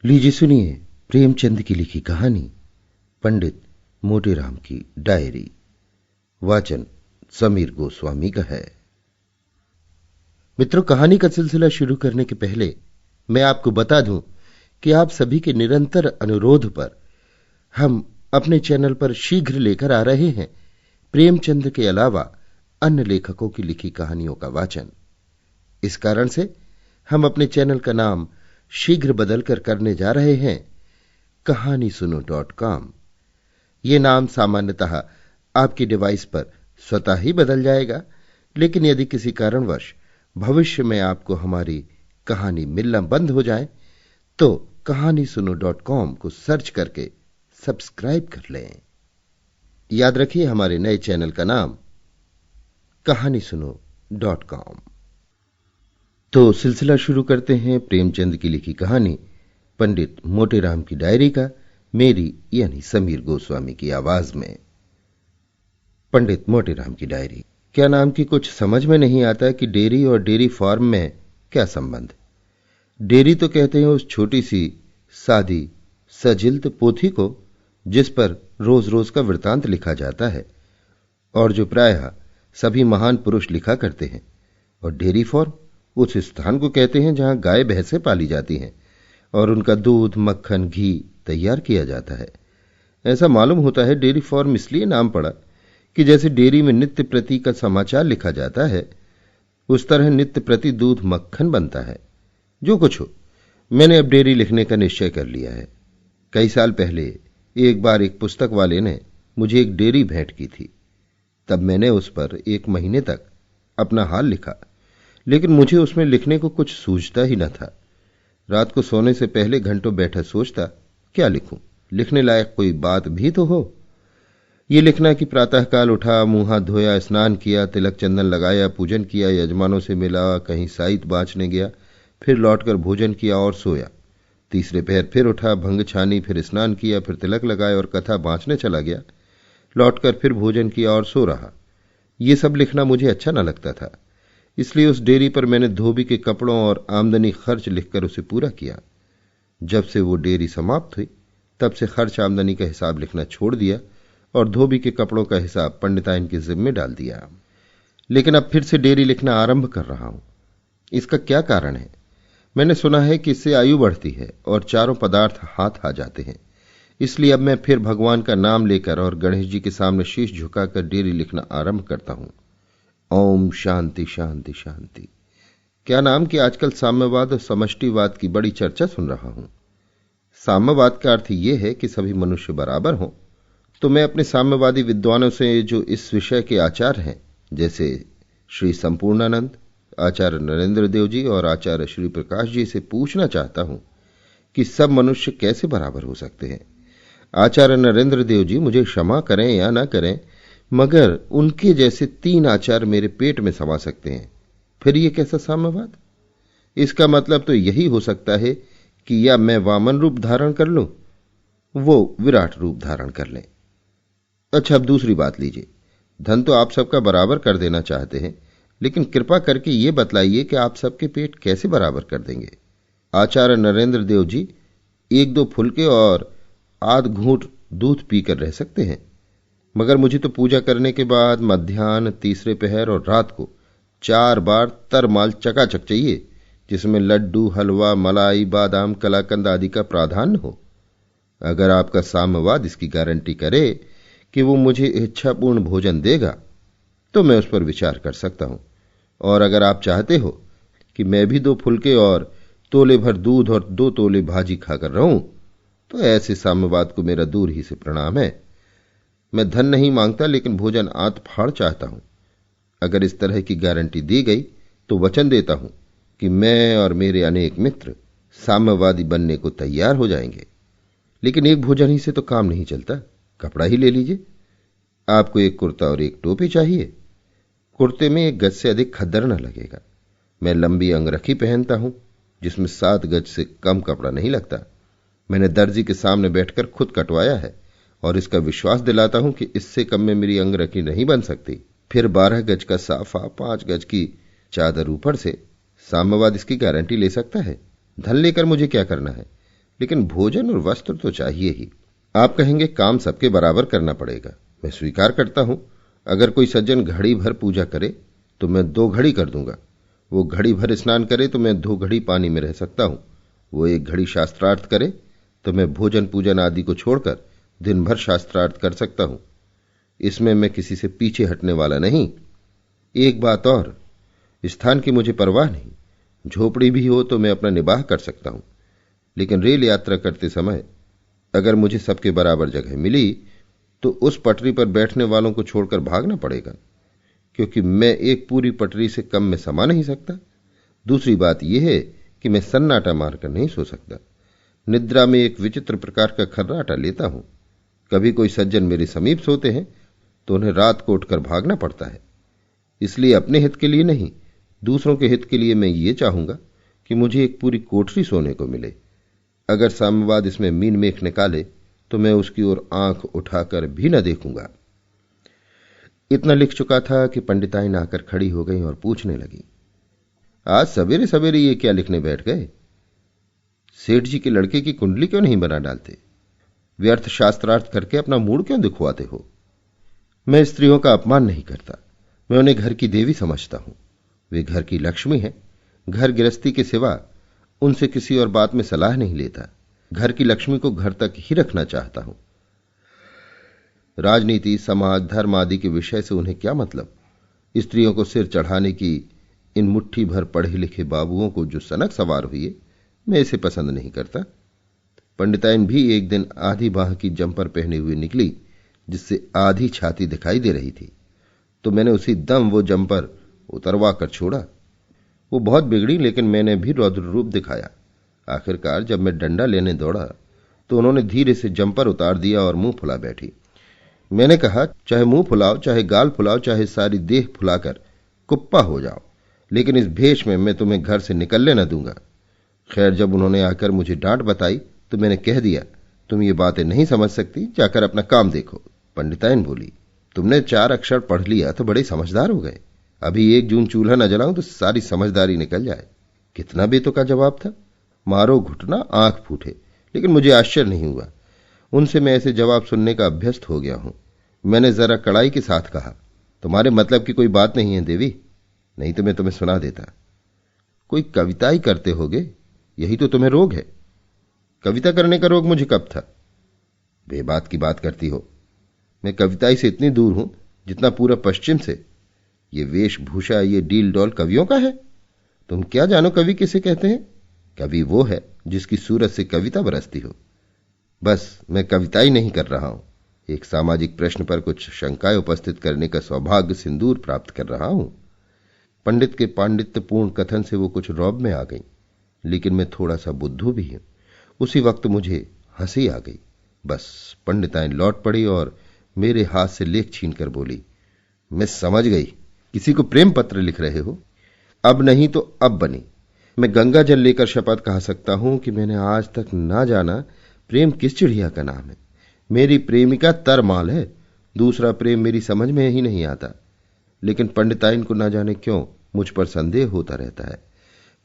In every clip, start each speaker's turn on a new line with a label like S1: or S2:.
S1: लीजिए सुनिए प्रेमचंद की लिखी कहानी पंडित मोटेराम की डायरी। वाचन समीर गोस्वामी का है। मित्रों, कहानी का सिलसिला शुरू करने के पहले मैं आपको बता दूं कि आप सभी के निरंतर अनुरोध पर हम अपने चैनल पर शीघ्र लेकर आ रहे हैं प्रेमचंद के अलावा अन्य लेखकों की लिखी कहानियों का वाचन। इस कारण से हम अपने चैनल का नाम शीघ्र बदलकर करने जा रहे हैं कहानीसुनो.com। यह नाम सामान्यतः आपकी डिवाइस पर स्वतः ही बदल जाएगा, लेकिन यदि किसी कारणवश भविष्य में आपको हमारी कहानी मिलना बंद हो जाए तो कहानीसुनो.com को सर्च करके सब्सक्राइब कर लें। याद रखिए, हमारे नए चैनल का नाम कहानीसुनो.com। तो सिलसिला शुरू करते हैं प्रेमचंद की लिखी कहानी पंडित मोटेराम की डायरी का, मेरी यानी समीर गोस्वामी की आवाज में। पंडित मोटेराम की डायरी। क्या नाम की कुछ समझ में नहीं आता कि डेयरी और डेयरी फार्म में क्या संबंध। डेयरी तो कहते हैं उस छोटी सी सादी सजिल्त पोथी को जिस पर रोज रोज का वृतांत लिखा जाता है और जो प्रायः सभी महान पुरुष लिखा करते हैं। और डेयरी फार्म उस स्थान को कहते हैं जहां गाय भैंसें पाली जाती हैं और उनका दूध, मक्खन, घी तैयार किया जाता है। ऐसा मालूम होता है डेयरी फार्म इसलिए नाम पड़ा कि जैसे डेयरी में नित्य प्रति का समाचार लिखा जाता है, उस तरह नित्य प्रति दूध मक्खन बनता है। जो कुछ हो, मैंने अब डेयरी लिखने का निश्चय कर लिया है। कई साल पहले एक बार एक पुस्तक वाले ने मुझे एक डेयरी भेंट की थी। तब मैंने उस पर 1 महीने तक अपना हाल लिखा, लेकिन मुझे उसमें लिखने को कुछ सूझता ही न था। रात को सोने से पहले घंटों बैठा सोचता, क्या लिखूं, लिखने लायक कोई बात भी तो हो। ये लिखना कि प्रातःकाल उठा, मुंह हाथ धोया, स्नान किया, तिलक चंदन लगाया, पूजन किया, यजमानों से मिला, कहीं साइत बाँचने गया, फिर लौटकर भोजन किया और सोया। तीसरे पहर फिर उठा, भंग छानी, फिर स्नान किया, फिर तिलक लगाया और कथा बाँचने चला गया, लौटकर फिर भोजन किया और सो रहा। ये सब लिखना मुझे अच्छा न लगता था, इसलिए उस डेयरी पर मैंने धोबी के कपड़ों और आमदनी खर्च लिखकर उसे पूरा किया। जब से वो डेयरी समाप्त हुई तब से खर्च आमदनी का हिसाब लिखना छोड़ दिया और धोबी के कपड़ों का हिसाब पंडिताइन के जिम्मे डाल दिया। लेकिन अब फिर से डेयरी लिखना आरंभ कर रहा हूं। इसका क्या कारण है? मैंने सुना है कि इससे आयु बढ़ती है और चारों पदार्थ हाथ आ जाते हैं। इसलिए अब मैं फिर भगवान का नाम लेकर और गणेश जी के सामने शीश झुकाकर डेयरी लिखना आरंभ करता हूं। ओम शांति शांति शांति। क्या नाम कि आजकल साम्यवाद और समष्टिवाद की बड़ी चर्चा सुन रहा हूं। साम्यवाद का अर्थ यह है कि सभी मनुष्य बराबर हों। तो मैं अपने साम्यवादी विद्वानों से जो इस विषय के आचार्य हैं, जैसे श्री संपूर्णानंद, आचार्य नरेंद्र देव जी और आचार्य श्री प्रकाश जी से पूछना चाहता हूं कि सब मनुष्य कैसे बराबर हो सकते हैं। आचार्य नरेंद्र देव जी मुझे क्षमा करें या ना करें, मगर उनके जैसे 3 आचार्य मेरे पेट में समा सकते हैं। फिर ये कैसा साम्यवाद? इसका मतलब तो यही हो सकता है कि या मैं वामन रूप धारण कर लूं, वो विराट रूप धारण कर लें। अच्छा, अब दूसरी बात लीजिए। धन तो आप सबका बराबर कर देना चाहते हैं, लेकिन कृपा करके ये बतलाइए कि आप सबके पेट कैसे बराबर कर देंगे। आचार्य नरेंद्र देव जी 1-2 फुलके और आध घूंट दूध पीकर रह सकते हैं, मगर मुझे तो पूजा करने के बाद मध्याह्न, तीसरे पहर और रात को 4 बार तरमाल चकाचक चाहिए, जिसमें लड्डू, हलवा, मलाई, बादाम, कलाकंद आदि का प्राधान्य हो। अगर आपका साम्यवाद इसकी गारंटी करे कि वो मुझे इच्छापूर्ण भोजन देगा तो मैं उस पर विचार कर सकता हूं। और अगर आप चाहते हो कि मैं भी 2 फुलके और तोले भर दूध और 2 तोले भाजी खाकर रहूं, तो ऐसे साम्यवाद को मेरा दूर ही से प्रणाम है। मैं धन नहीं मांगता, लेकिन भोजन आंत फाड़ चाहता हूं। अगर इस तरह की गारंटी दी गई तो वचन देता हूं कि मैं और मेरे अनेक मित्र साम्यवादी बनने को तैयार हो जाएंगे। लेकिन एक भोजन ही से तो काम नहीं चलता। कपड़ा ही ले लीजिए। आपको एक कुर्ता और एक टोपी चाहिए। कुर्ते में 1 गज से अधिक खद्दर न लगेगा। मैं लंबी अंगरखी पहनता हूं जिसमें 7 गज से कम कपड़ा नहीं लगता। मैंने दर्जी के सामने बैठकर खुद कटवाया है और इसका विश्वास दिलाता हूं कि इससे कम में मेरी अंगरखी नहीं बन सकती। फिर 12 गज का साफा, 5 गज की चादर ऊपर से। साम्यवाद इसकी गारंटी ले सकता है। धन लेकर मुझे क्या करना है? लेकिन भोजन और वस्त्र तो चाहिए ही। आप कहेंगे काम सबके बराबर करना पड़ेगा। मैं स्वीकार करता हूं, अगर कोई सज्जन घड़ी भर पूजा करे तो मैं 2 घड़ी कर दूंगा। वो घड़ी भर स्नान करे तो मैं 2 घड़ी पानी में रह सकता हूं। वो 1 घड़ी शास्त्रार्थ करे तो मैं भोजन पूजन आदि को छोड़कर दिन भर शास्त्रार्थ कर सकता हूं। इसमें मैं किसी से पीछे हटने वाला नहीं। एक बात और, स्थान की मुझे परवाह नहीं। झोपड़ी भी हो तो मैं अपना निबाह कर सकता हूं, लेकिन रेल यात्रा करते समय अगर मुझे सबके बराबर जगह मिली तो उस पटरी पर बैठने वालों को छोड़कर भागना पड़ेगा, क्योंकि मैं एक पूरी पटरी से कम में समा नहीं सकता। दूसरी बात यह है कि मैं सन्नाटा मारकर नहीं सो सकता। निद्रा में एक विचित्र प्रकार का खर्राटा लेता हूं। कभी कोई सज्जन मेरे समीप सोते हैं तो उन्हें रात को उठकर भागना पड़ता है। इसलिए अपने हित के लिए नहीं, दूसरों के हित के लिए मैं ये चाहूंगा कि मुझे एक पूरी कोठरी सोने को मिले। अगर साम्यवाद इसमें मीन मेख निकाले तो मैं उसकी ओर आंख उठाकर भी न देखूंगा। इतना लिख चुका था कि पंडिताइन आकर खड़ी हो गई और पूछने लगी, आज सवेरे सवेरे ये क्या लिखने बैठ गए? सेठ जी के लड़के की कुंडली क्यों नहीं बना डालते? व्यर्थ शास्त्रार्थ करके अपना मूड क्यों दिखवाते हो? मैं स्त्रियों का अपमान नहीं करता, मैं उन्हें घर की देवी समझता हूं। वे घर की लक्ष्मी हैं। घर गृहस्थी के सिवा उनसे किसी और बात में सलाह नहीं लेता। घर की लक्ष्मी को घर तक ही रखना चाहता हूं। राजनीति, समाज, धर्म आदि के विषय से उन्हें क्या मतलब? स्त्रियों को सिर चढ़ाने की इन मुट्ठी भर पढ़े लिखे बाबुओं को जो सनक सवार हुई है, मैं इसे पसंद नहीं करता। पंडिताइन भी एक दिन आधी बाह की जंपर पहने हुए निकली, जिससे आधी छाती दिखाई दे रही थी, तो मैंने उसी दम वो जंपर उतरवा कर छोड़ा। वो बहुत बिगड़ी, लेकिन मैंने भी रौद्र रूप दिखाया। आखिरकार जब मैं डंडा लेने दौड़ा तो उन्होंने धीरे से जंपर उतार दिया और मुंह फुला बैठी। मैंने कहा, चाहे मुंह फुलाओ, चाहे गाल फुलाओ, चाहे सारी देह फुलाकर कुप्पा हो जाओ, लेकिन इस भेष में मैं तुम्हें घर से निकलने न दूंगा। खैर, जब उन्होंने आकर मुझे डांट बताई तो मैंने कह दिया, तुम ये बातें नहीं समझ सकती, जाकर अपना काम देखो। पंडिताइन बोली, तुमने 4 अक्षर पढ़ लिया तो बड़े समझदार हो गए। अभी 1 जून चूल्हा न जलाऊं तो सारी समझदारी निकल जाए। कितना बेतुका जवाब था। मारो घुटना आंख फूटे, लेकिन मुझे आश्चर्य नहीं हुआ। उनसे मैं ऐसे जवाब सुनने का अभ्यस्त हो गया हूं। मैंने जरा कड़ाई के साथ कहा, तुम्हारे मतलब की कोई बात नहीं है देवी, नहीं तो मैं तुम्हें सुना देता। कोई कविता ही करते होगे, यही तो तुम्हें रोग है। कविता करने का रोग मुझे कब था? बेबात की बात करती हो। मैं कविताई से इतनी दूर हूं जितना पूरा पश्चिम से। ये वेशभूषा, ये डील डॉल कवियों का है। तुम क्या जानो कवि किसे कहते हैं? कवि वो है जिसकी सूरत से कविता बरसती हो। बस मैं कविताई नहीं कर रहा हूं, एक सामाजिक प्रश्न पर कुछ शंकाएं उपस्थित करने का सौभाग्य सिंदूर प्राप्त कर रहा हूं। पंडित के पांडित्यपूर्ण कथन से वो कुछ रौब में आ गई, लेकिन मैं थोड़ा सा बुद्धू भी हूं। उसी वक्त मुझे हंसी आ गई। बस पंडिताइन लौट पड़ी और मेरे हाथ से लेख छीनकर बोली, मैं समझ गई, किसी को प्रेम पत्र लिख रहे हो। अब नहीं तो अब बनी। मैं गंगा जल लेकर शपथ कहा सकता हूं कि मैंने आज तक ना जाना प्रेम किस चिड़िया का नाम है। मेरी प्रेमिका तरमाल है, दूसरा प्रेम मेरी समझ में ही नहीं आता। लेकिन पंडिताइन को ना जाने क्यों मुझ पर संदेह होता रहता है।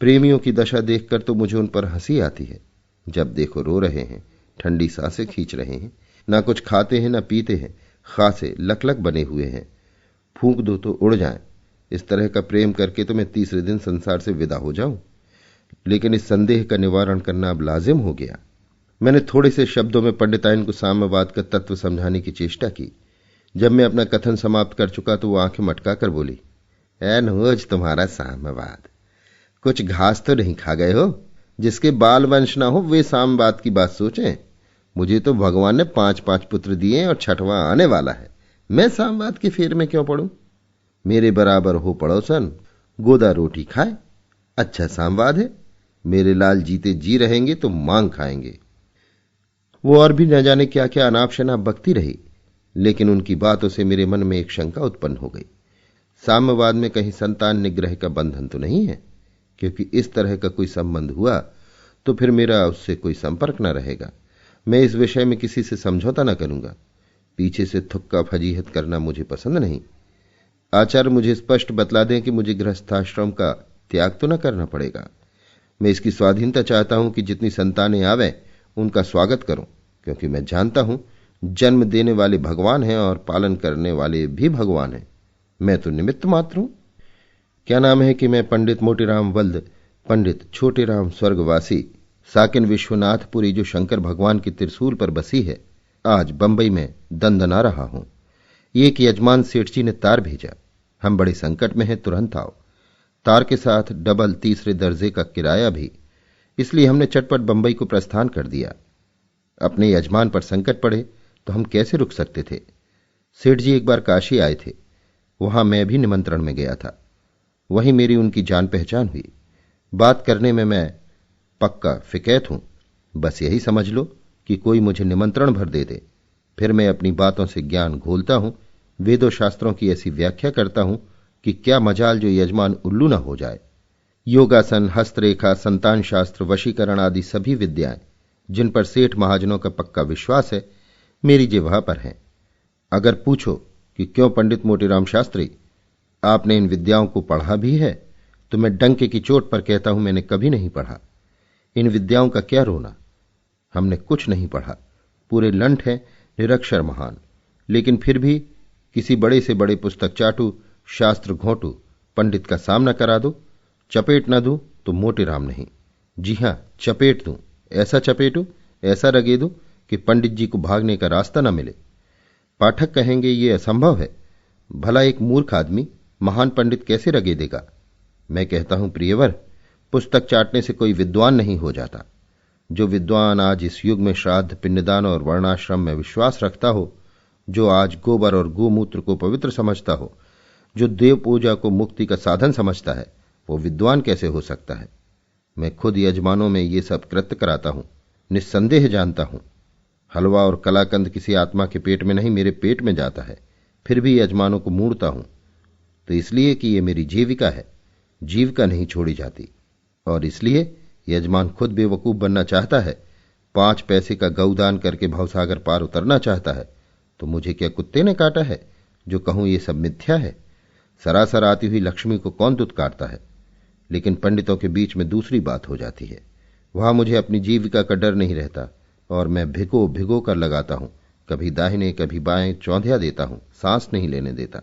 S1: प्रेमियों की दशा देखकर तो मुझे उन पर हंसी आती है। जब देखो रो रहे हैं, ठंडी सांसें खींच रहे हैं, ना कुछ खाते हैं ना पीते हैं, खासे लकलक बने हुए हैं। फूंक दो तो उड़ जाएं। इस तरह का प्रेम करके तो मैं तीसरे दिन संसार से विदा हो जाऊं। लेकिन इस संदेह का निवारण करना अब लाजिम हो गया। मैंने थोड़े से शब्दों में पंडिताइन को साम्यवाद का तत्व समझाने की चेष्टा की। जब मैं अपना कथन समाप्त कर चुका तो वो आंखें मटकाकर बोली, ऐ नोज तुम्हारा साम्यवाद, कुछ घास तो नहीं खा गए हो? जिसके बाल वंश ना हो वे साम्यवाद की बात सोचें। मुझे तो भगवान ने 5-5 पुत्र दिए और 6वां आने वाला है। मैं साम्यवाद के फेर में क्यों पड़ूं? मेरे बराबर हो पड़ोसन, गोदा रोटी खाए। अच्छा साम्यवाद है, मेरे लाल जीते जी रहेंगे तो मांग खाएंगे। वो और भी न जाने क्या क्या अनाप शनाप बकती रही, लेकिन उनकी बातों से मेरे मन में एक शंका उत्पन्न हो गई। साम्यवाद में कहीं संतान निग्रह का बंधन तो नहीं है? क्योंकि इस तरह का कोई संबंध हुआ तो फिर मेरा उससे कोई संपर्क न रहेगा। मैं इस विषय में किसी से समझौता न करूंगा। पीछे से थुक्का फजीहत करना मुझे पसंद नहीं। आचार्य मुझे स्पष्ट बतला दें कि मुझे गृहस्थाश्रम का त्याग तो न करना पड़ेगा। मैं इसकी स्वाधीनता चाहता हूं कि जितनी संतानें आवे उनका स्वागत करूं, क्योंकि मैं जानता हूं जन्म देने वाले भगवान हैं और पालन करने वाले भी भगवान हैं। मैं तो निमित्त मात्र हूं। क्या नाम है कि मैं पंडित मोटीराम वल्द, पंडित छोटेराम स्वर्गवासी, साकिन विश्वनाथपुरी जो शंकर भगवान की त्रिशूल पर बसी है, आज बंबई में दंदना रहा हूं। एक यजमान सेठ जी ने तार भेजा, हम बड़े संकट में हैं, तुरंत आओ। तार के साथ डबल तीसरे दर्जे का किराया भी, इसलिए हमने चटपट बंबई को प्रस्थान कर दिया। अपने यजमान पर संकट पड़े तो हम कैसे रुक सकते थे। सेठ जी एक बार काशी आए थे, वहां मैं भी निमंत्रण में गया था। वहीं मेरी उनकी जान पहचान हुई। बात करने में मैं पक्का फिकैत हूं। बस यही समझ लो कि कोई मुझे निमंत्रण भर दे दे, फिर मैं अपनी बातों से ज्ञान घोलता हूं, वेदों शास्त्रों की ऐसी व्याख्या करता हूं कि क्या मजाल जो यजमान उल्लू न हो जाए। योगासन, हस्तरेखा, संतान शास्त्र, वशीकरण आदि सभी विद्याएं जिन पर सेठ महाजनों का पक्का विश्वास है, मेरी जिह्वा पर हैं। अगर पूछो कि क्यों पंडित मोटीराम शास्त्री, आपने इन विद्याओं को पढ़ा भी है, तो मैं डंके की चोट पर कहता हूं मैंने कभी नहीं पढ़ा। इन विद्याओं का क्या रोना, हमने कुछ नहीं पढ़ा, पूरे लंठ हैं, निरक्षर महान। लेकिन फिर भी किसी बड़े से बड़े पुस्तक चाटू, शास्त्र घोंटू पंडित का सामना करा दो, चपेट न दूं तो मोटेराम नहीं। जी हां, चपेट दूं, ऐसा चपेटू, ऐसा रगे दूं कि पंडित जी को भागने का रास्ता न मिले। पाठक कहेंगे ये असंभव है, भला एक मूर्ख आदमी महान पंडित कैसे रगे देगा। मैं कहता हूं प्रियवर, पुस्तक चाटने से कोई विद्वान नहीं हो जाता। जो विद्वान आज इस युग में श्राद्ध, पिंडदान और वर्णाश्रम में विश्वास रखता हो, जो आज गोबर और गोमूत्र को पवित्र समझता हो, जो देव पूजा को मुक्ति का साधन समझता है, वो विद्वान कैसे हो सकता है। मैं खुद यजमानों में ये सब कृत्य कराता हूं, निस्संदेह जानता हूं। हलवा और कलाकंद किसी आत्मा के पेट में नहीं, मेरे पेट में जाता है, फिर भी यजमानों को मूढ़ता हूं, तो इसलिए कि ये मेरी जीविका है, जीविका नहीं छोड़ी जाती। और इसलिए यजमान खुद बेवकूफ बनना चाहता है, 5 पैसे का गौदान करके भवसागर पार उतरना चाहता है, तो मुझे क्या कुत्ते ने काटा है जो कहूं ये सब मिथ्या है। सरासर आती हुई लक्ष्मी को कौन दुत्कारता है। लेकिन पंडितों के बीच में दूसरी बात हो जाती है। वहां मुझे अपनी जीविका का डर नहीं रहता और मैं भिगो भिगो कर लगाता हूं, कभी दाहिने कभी बाएं चौंधिया देता हूं, सांस नहीं लेने देता।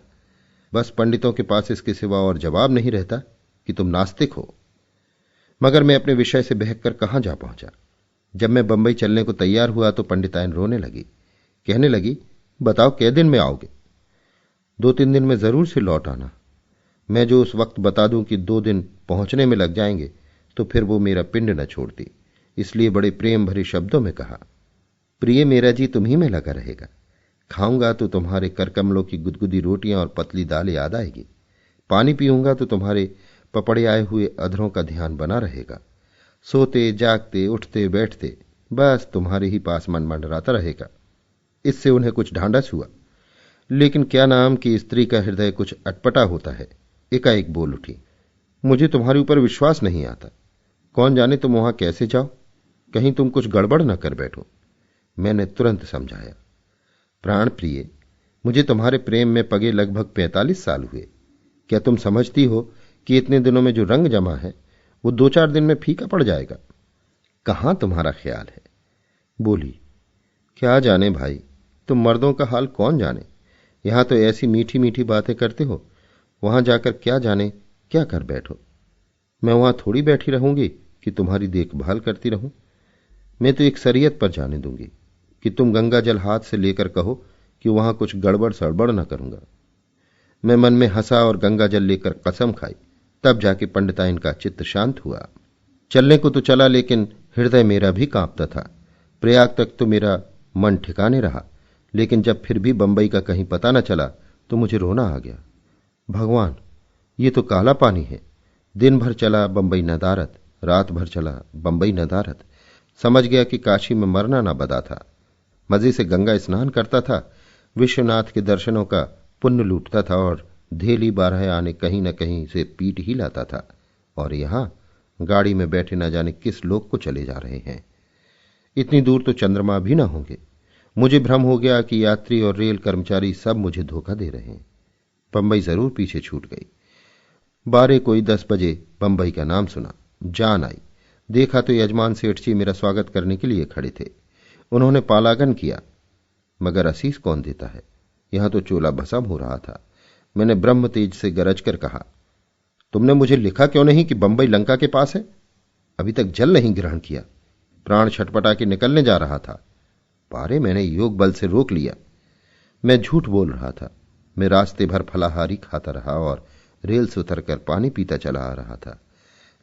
S1: बस पंडितों के पास इसके सिवा और जवाब नहीं रहता कि तुम नास्तिक हो। मगर मैं अपने विषय से बहककर कहां जा पहुंचा। जब मैं बंबई चलने को तैयार हुआ तो पंडितायन रोने लगी, कहने लगी, बताओ कै दिन में आओगे। 2-3 दिन में जरूर से लौट आना। मैं जो उस वक्त बता दूं कि 2 दिन पहुंचने में लग जाएंगे, तो फिर वो मेरा पिंड न छोड़ती, इसलिए बड़े प्रेम भरे शब्दों में कहा, प्रिय मेरा जी तुम्ही में लगा रहेगा। खाऊंगा तो तुम्हारे करकमलों की गुदगुदी रोटियां और पतली दाल याद आएगी। पानी पीऊंगा तो तुम्हारे पपड़े आए हुए अधरों का ध्यान बना रहेगा। सोते जागते उठते बैठते बस तुम्हारे ही पास मन मंडराता रहेगा। इससे उन्हें कुछ ढांढस हुआ, लेकिन क्या नाम कि स्त्री का हृदय कुछ अटपटा होता है। एकाएक बोल उठी, मुझे तुम्हारे ऊपर विश्वास नहीं आता। कौन जाने तुम वहां कैसे जाओ, कहीं तुम कुछ गड़बड़ न कर बैठो। मैंने तुरंत समझाया, प्राण प्रिय, मुझे तुम्हारे प्रेम में पगे लगभग 45 साल हुए। क्या तुम समझती हो कि इतने दिनों में जो रंग जमा है वो 2-4 दिन में फीका पड़ जाएगा। कहां तुम्हारा ख्याल है। बोली, क्या जाने भाई, तुम मर्दों का हाल कौन जाने। यहां तो ऐसी मीठी मीठी बातें करते हो, वहां जाकर क्या जाने क्या कर बैठो। मैं वहां थोड़ी बैठी रहूंगी कि तुम्हारी देखभाल करती रहूं। मैं तो एक शरीयत पर जाने दूंगी कि तुम गंगा जल हाथ से लेकर कहो कि वहां कुछ गड़बड़ सड़बड़ न करूंगा। मैं मन में हंसा और गंगा जल लेकर कसम खाई, तब जाके पंडिताइन का चित्त शांत हुआ। चलने को तो चला, लेकिन हृदय मेरा भी कांपता था। प्रयाग तक तो मेरा मन ठिकाने रहा, लेकिन जब फिर भी बंबई का कहीं पता न चला तो मुझे रोना आ गया। भगवान, ये तो काला पानी है। दिन भर चला बंबई नदारत, रात भर चला बंबई नदारत। समझ गया कि काशी में मरना ना बदा था। मजे से गंगा स्नान करता था, विश्वनाथ के दर्शनों का पुण्य लूटता था और धेली 12 आने कहीं न कहीं से पीट ही लाता था। और यहां गाड़ी में बैठे न जाने किस लोक को चले जा रहे हैं। इतनी दूर तो चंद्रमा भी ना होंगे। मुझे भ्रम हो गया कि यात्री और रेल कर्मचारी सब मुझे धोखा दे रहे हैं। बंबई जरूर पीछे छूट गई। 12 कोई 10 बजे बंबई का नाम सुना, जान आई। देखा तो यजमान सेठ जी मेरा स्वागत करने के लिए खड़े थे। उन्होंने पालागन किया, मगर असीस कौन देता है, यहां तो चोला भस्म हो रहा था। मैंने ब्रह्म तेज से गरज कर कहा, तुमने मुझे लिखा क्यों नहीं कि बंबई लंका के पास है? अभी तक जल नहीं ग्रहण किया। प्राण छटपटा के निकलने जा रहा था। पारे मैंने योग बल से रोक लिया। मैं झूठ बोल रहा था। मैं रास्ते भर फलाहारी खाता रहा और रेल से उतरकर पानी पीता चला आ रहा था।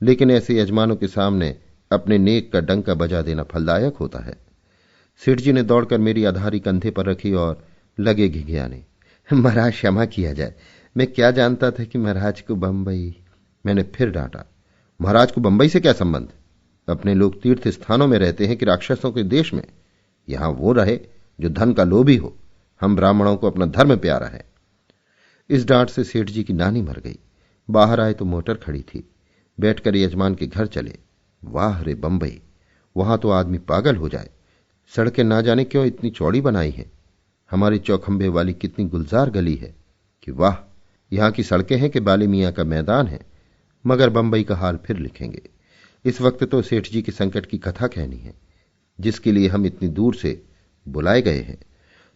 S1: लेकिन ऐसे यजमानों के सामने अपने नेक का डंका बजा देना फलदायक होता है। सेठ जी ने दौड़कर मेरी आधारी कंधे पर रखी और लगे घिघियाने। महाराज क्षमा किया जाए, मैं क्या जानता था कि महाराज को बंबई। मैंने फिर डांटा, महाराज को बंबई से क्या संबंध? अपने लोग तीर्थ स्थानों में रहते हैं कि राक्षसों के देश में? यहां वो रहे जो धन का लोभी हो। हम ब्राह्मणों को अपना धर्म प्यारा है। इस डांट से सेठ जी की नानी मर गई। बाहर आए तो मोटर खड़ी थी। बैठकर यजमान के घर चले। वाह रे बंबई, वहां तो आदमी पागल हो जाए। सड़कें ना जाने क्यों इतनी चौड़ी बनाई हैं। हमारी चौखंबे वाली कितनी गुलजार गली है कि वाह, यहां की सड़कें हैं कि बाली मियां का मैदान है। मगर बंबई का हाल फिर लिखेंगे। इस वक्त तो सेठ जी के संकट की कथा कहनी है, जिसके लिए हम इतनी दूर से बुलाए गए हैं।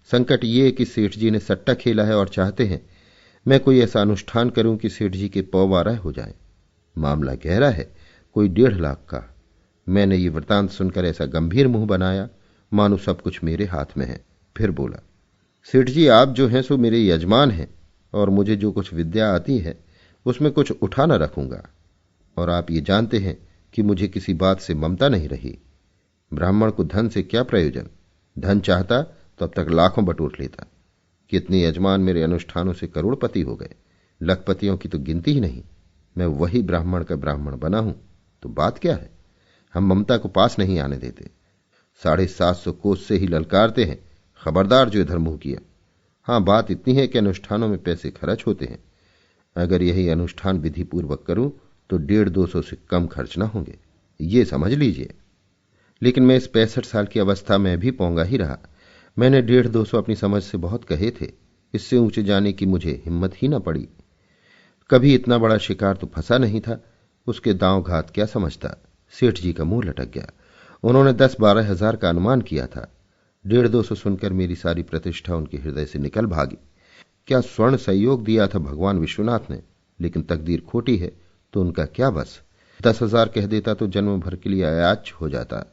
S1: संकट ये कि सेठ जी ने सट्टा खेला है और चाहते हैं मैं कोई ऐसा अनुष्ठान करूं कि सेठ जी के पौवारा हो जाए। मामला गहरा है, कोई 1.5 लाख का। मैंने ये वृतांत सुनकर ऐसा गंभीर मुंह बनाया मानो सब कुछ मेरे हाथ में है। फिर बोला, सेठ जी आप जो हैं सो मेरे यजमान हैं, और मुझे जो कुछ विद्या आती है उसमें कुछ उठा न रखूंगा। और आप ये जानते हैं कि मुझे किसी बात से ममता नहीं रही। ब्राह्मण को धन से क्या प्रयोजन? धन चाहता तो अब तक लाखों बटोर लेता। कितने यजमान मेरे अनुष्ठानों से करोड़पति हो गए। लखपतियों की तो गिनती ही नहीं। मैं वही ब्राह्मण का ब्राह्मण बना हूं तो बात क्या है? हम ममता को पास नहीं आने देते। 750 कोस से ही ललकारते हैं, खबरदार जो इधर मुंह किया। हां, बात इतनी है कि अनुष्ठानों में पैसे खर्च होते हैं। अगर यही अनुष्ठान विधि पूर्वक करूं तो 150-200 से कम खर्च ना होंगे, ये समझ लीजिए। लेकिन मैं इस 65 साल की अवस्था में भी पौंगा ही रहा। मैंने 150-200 अपनी समझ से बहुत कहे थे। इससे ऊंचे जाने की मुझे हिम्मत ही ना पड़ी। कभी इतना बड़ा शिकार तो फंसा नहीं था। उसके दांव घात क्या समझता। सेठ जी का मुंह लटक गया। उन्होंने 10-12 हजार का अनुमान किया था। 150-200 सुनकर मेरी सारी प्रतिष्ठा उनके हृदय से निकल भागी। क्या स्वर्ण संयोग दिया था भगवान विश्वनाथ ने, लेकिन तकदीर खोटी है तो उनका क्या बस। 10,000 कह देता तो जन्म भर के लिए अयाच हो जाता।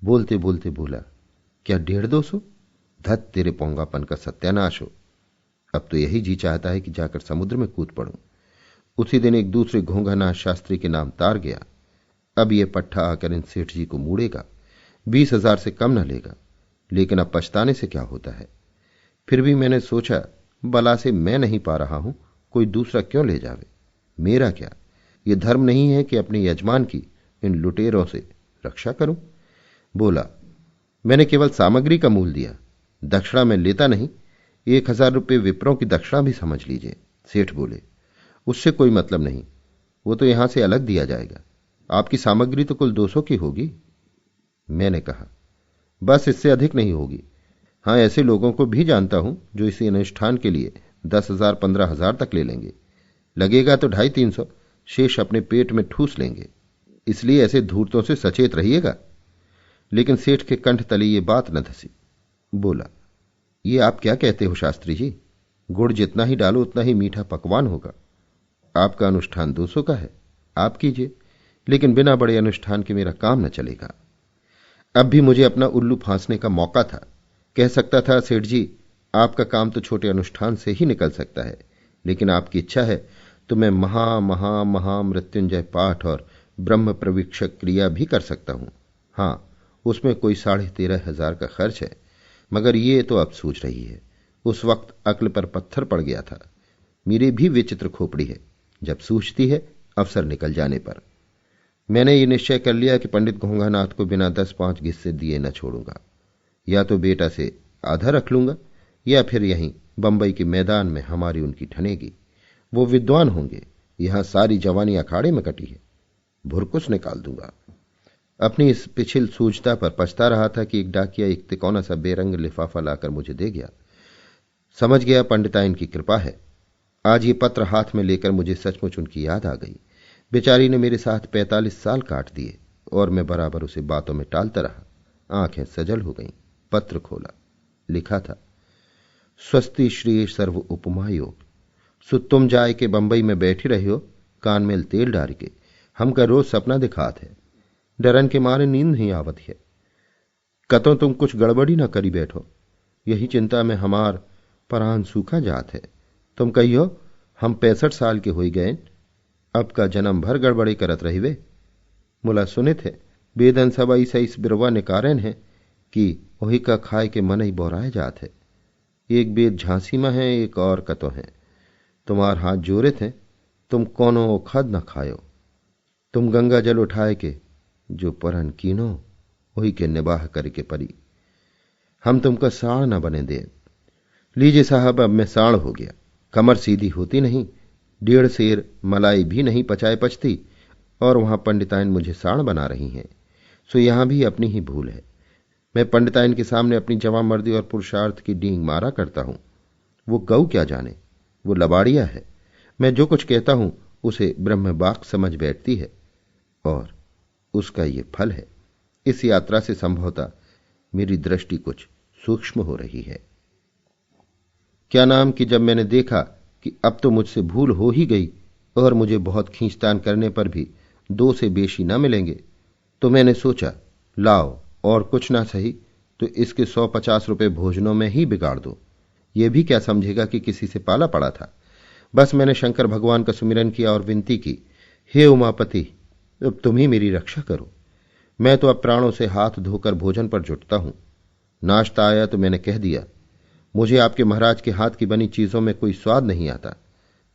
S1: बोलते बोलते बोला, क्या 150-200? धत तेरे पोंगापन का सत्यानाश हो। अब तो यही जी चाहता है कि जाकर समुद्र में कूद पड़ूं। उसी दिन एक दूसरे घोंघानाथ शास्त्री के नाम तार गया। अब यह पट्टा आकर इन सेठ जी को मूड़ेगा। 20,000 से कम न लेगा। लेकिन अब पछताने से क्या होता है। फिर भी मैंने सोचा, बला से मैं नहीं पा रहा हूं, कोई दूसरा क्यों ले जावे। मेरा क्या, यह धर्म नहीं है कि अपने यजमान की इन लुटेरों से रक्षा करूं। बोला, मैंने केवल सामग्री का मूल दिया, दक्षिणा में लेता नहीं। 1,000 रुपये विप्रों की दक्षिणा भी समझ लीजिए। सेठ बोले, उससे कोई मतलब नहीं, वो तो यहां से अलग दिया जाएगा। आपकी सामग्री तो कुल 200 की होगी। मैंने कहा, बस इससे अधिक नहीं होगी। हां, ऐसे लोगों को भी जानता हूं जो इसी अनुष्ठान के लिए 10,000 15,000 तक ले लेंगे। लगेगा तो 250-300, शेष अपने पेट में ठूस लेंगे। इसलिए ऐसे धूर्तों से सचेत रहिएगा। लेकिन सेठ के कंठ तले ये बात न धसी। बोला, ये आप क्या कहते हो शास्त्री जी? गुड़ जितना ही डालो उतना ही मीठा पकवान होगा। आपका अनुष्ठान 200 का है, आप कीजिए, लेकिन बिना बड़े अनुष्ठान के मेरा काम न चलेगा। अब भी मुझे अपना उल्लू फांसने का मौका था। कह सकता था, सेठ जी आपका काम तो छोटे अनुष्ठान से ही निकल सकता है, लेकिन आपकी इच्छा है तो मैं महा महा महा मृत्युंजय पाठ और ब्रह्म प्रवीक्षक क्रिया भी कर सकता हूं। हां, उसमें कोई 13,500 का खर्च है, मगर ये तो अब सूझ रही है। उस वक्त अक्ल पर पत्थर पड़ गया था। मेरी भी विचित्र खोपड़ी है, जब सूझती है अवसर निकल जाने पर। मैंने ये निश्चय कर लिया कि पंडित घोंघानाथ को बिना 10-5 हिस्से दिए न छोड़ूंगा। या तो बेटा से आधा रख लूंगा, या फिर यहीं बंबई के मैदान में हमारी उनकी ठनेगी। वो विद्वान होंगे। यहां सारी जवानी अखाड़े में कटी है, भुरकुस निकाल दूंगा। अपनी इस पिछिल सूझता पर पछता रहा था कि एक डाकिया एक तिकोना सा बेरंग लिफाफा लाकर मुझे दे गया। समझ गया पंडिताइन की कृपा है। आज ये पत्र हाथ में लेकर मुझे सचमुच उनकी याद आ गई। बेचारी ने मेरे साथ 45 साल काट दिए। और मैं बराबर उसे बातों में टालता रहा। आंखें सजल हो गईं। पत्र खोला। लिखा था, स्वस्ति श्री सर्व उपमा योग। सो तुम जाए के बंबई में बैठी रही हो, कान में तेल डाल के। हमका रोज सपना दिखात है, डरन के मारे नींद नहीं आवत है। कतो तुम कुछ गड़बड़ी ना करी बैठो, यही चिंता में हमार प्राण सूखा जात है। तुम कहियो हम 65 साल के हो गए, अब का जन्म भर गड़बड़ी करत रही वे। मुला सुने थे बेदन सब ऐसा इस बिरवा ने कारण है कि वही का खाए के मन ही बोराए जात है। एक बेद झांसी में है, एक और कतो है। तुम्हार हाथ जोरे थे, तुम कोनो खद न खायो। तुम गंगा जल उठाए के जो परन कीनो, वही के निबाह करके परी। हम तुमका साड़ न बने दे। लीजिए साहब, अब मैं साड़ हो गया। कमर सीधी होती नहीं, 1.5 सेर मलाई भी नहीं पचाए पचती, और वहां पंडिताइन मुझे साड़ बना रही हैं। सो यहां भी अपनी ही भूल है। मैं पंडिताइन के सामने अपनी जवामर्दी और पुरुषार्थ की डींग मारा करता हूं। वो गऊ क्या जाने, वो लबाड़िया है। मैं जो कुछ कहता हूं उसे ब्रह्म बाक समझ बैठती है, और उसका ये फल है। इस यात्रा से संभवतः मेरी दृष्टि कुछ सूक्ष्म हो रही है। क्या नाम कि जब मैंने देखा कि अब तो मुझसे भूल हो ही गई और मुझे बहुत खींचतान करने पर भी 2 से बेशी न मिलेंगे, तो मैंने सोचा लाओ और कुछ ना सही तो इसके 150 रुपए भोजनों में ही बिगाड़ दो। ये भी क्या समझेगा कि किसी से पाला पड़ा था। बस मैंने शंकर भगवान का सुमिरन किया और विनती की, हे उमापति, अब तुम ही मेरी रक्षा करो। मैं तो अब प्राणों से हाथ धोकर भोजन पर जुटता हूं। नाश्ता आया तो मैंने कह दिया, मुझे आपके महाराज के हाथ की बनी चीजों में कोई स्वाद नहीं आता।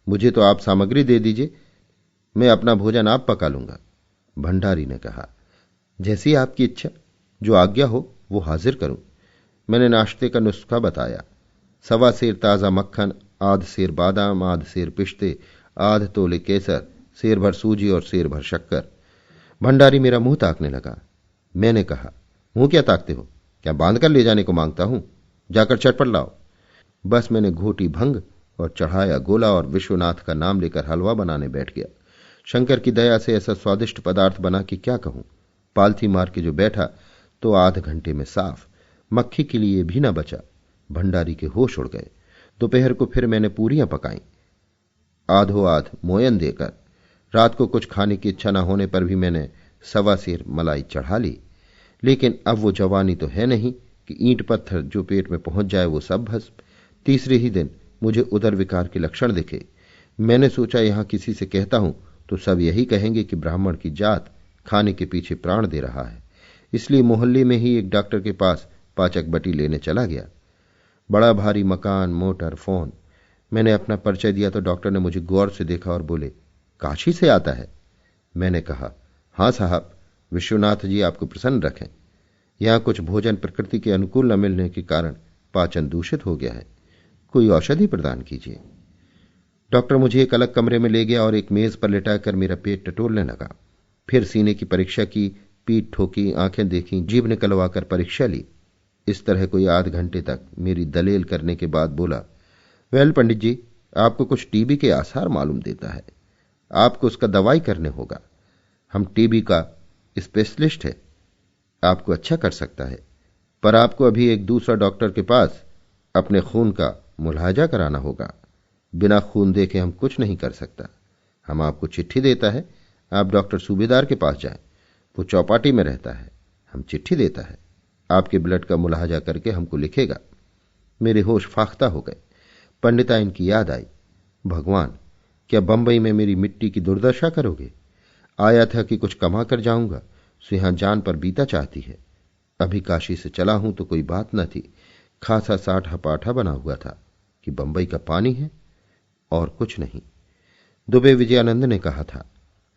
S1: मुझे तो आप सामग्री दे दीजिए, मैं अपना भोजन आप पका लूंगा। भंडारी ने कहा, जैसी आपकी इच्छा, जो आज्ञा हो वो हाजिर करूं। मैंने नाश्ते का नुस्खा बताया। 1.25 सेर ताजा मक्खन, आध सेर बादाम, आध सेर पिस्ते, आध तोले केसर, सेर भर सूजी और सेर भर शक्कर। भंडारी मेरा मुंह ताकने लगा। मैंने कहा, मुंह क्या ताकते हो, क्या बांध कर ले जाने को मांगता हूं? जाकर चटपट लाओ। बस मैंने घोटी भंग और चढ़ाया गोला और विश्वनाथ का नाम लेकर हलवा बनाने बैठ गया। शंकर की दया से ऐसा स्वादिष्ट पदार्थ बना कि क्या कहूं। पालथी मार के जो बैठा तो आध घंटे में साफ, मक्खी के लिए भी न बचा। भंडारी के होश उड़ गए। दोपहर को फिर मैंने पूरियां पकाई, आधो आध मोयन देकर। रात को कुछ खाने की इच्छा न होने पर भी मैंने 1.25 सेर मलाई चढ़ा ली। लेकिन अब वो जवानी तो है नहीं कि ईंट पत्थर जो पेट में पहुंच जाए वो सब भस्म। तीसरे ही दिन मुझे उदर विकार के लक्षण दिखे। मैंने सोचा यहां किसी से कहता हूं तो सब यही कहेंगे कि ब्राह्मण की जात खाने के पीछे प्राण दे रहा है। इसलिए मोहल्ले में ही एक डॉक्टर के पास पाचक बटी लेने चला गया। बड़ा भारी मकान, मोटर, फोन। मैंने अपना परिचय दिया तो डॉक्टर ने मुझे गौर से देखा और बोले, काशी से आता है? मैंने कहा, हां साहब, विश्वनाथ जी आपको प्रसन्न रखें। यहां कुछ भोजन प्रकृति के अनुकूल न मिलने के कारण पाचन दूषित हो गया है, कोई औषधि प्रदान कीजिए। डॉक्टर मुझे एक अलग कमरे में ले गया और एक मेज पर लिटाकर मेरा पेट टटोलने लगा। फिर सीने की परीक्षा की, पीठ ठोकी, आंखें देखी, जीभ निकलवाकर परीक्षा ली। इस तरह कोई आध घंटे तक मेरी दलेल करने के बाद बोला, वेल पंडित जी, आपको कुछ टीबी के आसार मालूम देता है, आपको उसका दवाई करने होगा। हम टीबी का स्पेशलिस्ट है, आपको अच्छा कर सकता है, पर आपको अभी एक दूसरा डॉक्टर के पास अपने खून का मुलाहाजा कराना होगा। बिना खून देखे हम कुछ नहीं कर सकता। हम आपको चिट्ठी देता है, आप डॉक्टर सूबेदार के पास जाएं, वो चौपाटी में रहता है। हम चिट्ठी देता है, आपके ब्लड का मुलाहाजा करके हमको लिखेगा। मेरे होश फाख्ता हो गए। पंडिताइन की याद आई, भगवान, क्या बंबई में मेरी मिट्टी की दुर्दशा करोगे? आया था कि कुछ कमा कर जाऊंगा, सो यहां जान पर बीता चाहती है। अभी काशी से चला हूं तो कोई बात न थी, खासा साठा पाठा बना हुआ था कि बंबई का पानी है और कुछ नहीं। दुबे विजयानंद ने कहा था,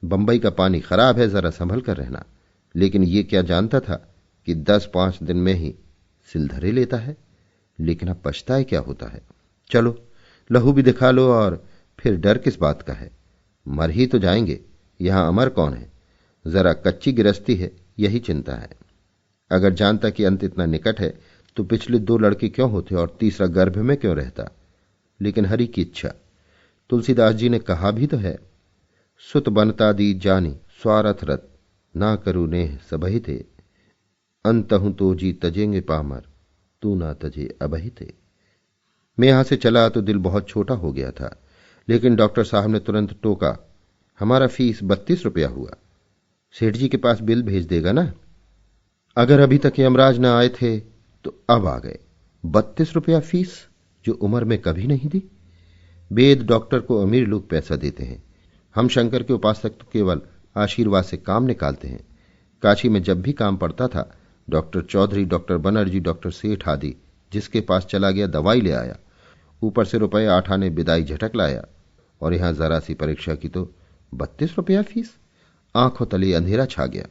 S1: बंबई का पानी खराब है, जरा संभल कर रहना। लेकिन ये क्या जानता था कि 10-5 दिन में ही सिलधरे लेता है। लेकिन अब पछताए क्या होता है। चलो लहू भी दिखा लो, और फिर डर किस बात का है। मर ही तो जाएंगे, यहां अमर कौन है। जरा कच्ची गिरस्ती है, यही चिंता है। अगर जानता कि अंत इतना निकट है तो पिछले 2 लड़के क्यों होते और तीसरा गर्भ में क्यों रहता। लेकिन हरि की इच्छा। तुलसीदास जी ने कहा भी तो है, सुत बनता दी जानी स्वारथ रत, ना करू नेह सबहि थे, अंतहु तो जी तजेंगे पामर, तू ना तजे अबहि थे। मैं यहां से चला तो दिल बहुत छोटा हो गया था, लेकिन डॉक्टर साहब ने तुरंत टोका, हमारा फीस 32 रुपया हुआ। सेठ जी के पास बिल भेज देगा ना? अगर अभी तक यमराज न आए थे तो अब आ गए। 32 रुपया फीस, जो उम्र में कभी नहीं दी। वेद डॉक्टर को अमीर लोग पैसा देते हैं, हम शंकर के उपासक तो केवल आशीर्वाद से काम निकालते हैं। काशी में जब भी काम पड़ता था, doctor Chaudhary, doctor Banerjee, doctor Seth आदि जिसके पास चला गया दवाई ले आया, ऊपर से रुपये 8 आने विदाई झटक लाया। और यहां जरा सी परीक्षा की तो 32 रुपया फीस। आंखों तले अंधेरा छा गया,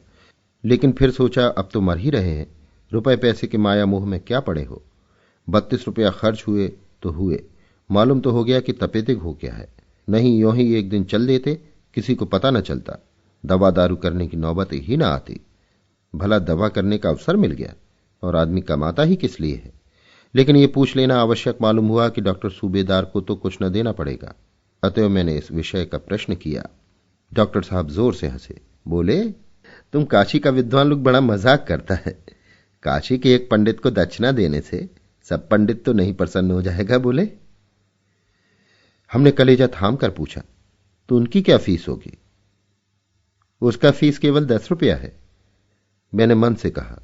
S1: लेकिन फिर सोचा अब तो मर ही रहे हैं, रुपए पैसे के माया मोह में क्या पड़े हो। 32 रुपया खर्च हुए तो हुए, मालूम तो हो गया कि तपेदिक हो गया है। नहीं यों ही एक दिन चल देते, किसी को पता न चलता, दवा दारू करने की नौबत ही ना आती। भला दवा करने का अवसर मिल गया, और आदमी कमाता ही किस लिए है। लेकिन यह पूछ लेना आवश्यक मालूम हुआ कि डॉक्टर सूबेदार को तो कुछ न देना पड़ेगा। अतएव मैंने इस विषय का प्रश्न किया। डॉक्टर साहब जोर से हंसे, बोले, तुम काशी का विद्वान लोग बड़ा मजाक करता है। काशी के एक पंडित को दक्षिणा देने से सब पंडित तो नहीं प्रसन्न हो जाएगा, बोले। हमने कलेजा थाम कर पूछा, तो उनकी क्या फीस होगी? उसका फीस केवल 10 रुपया है। मैंने मन से कहा,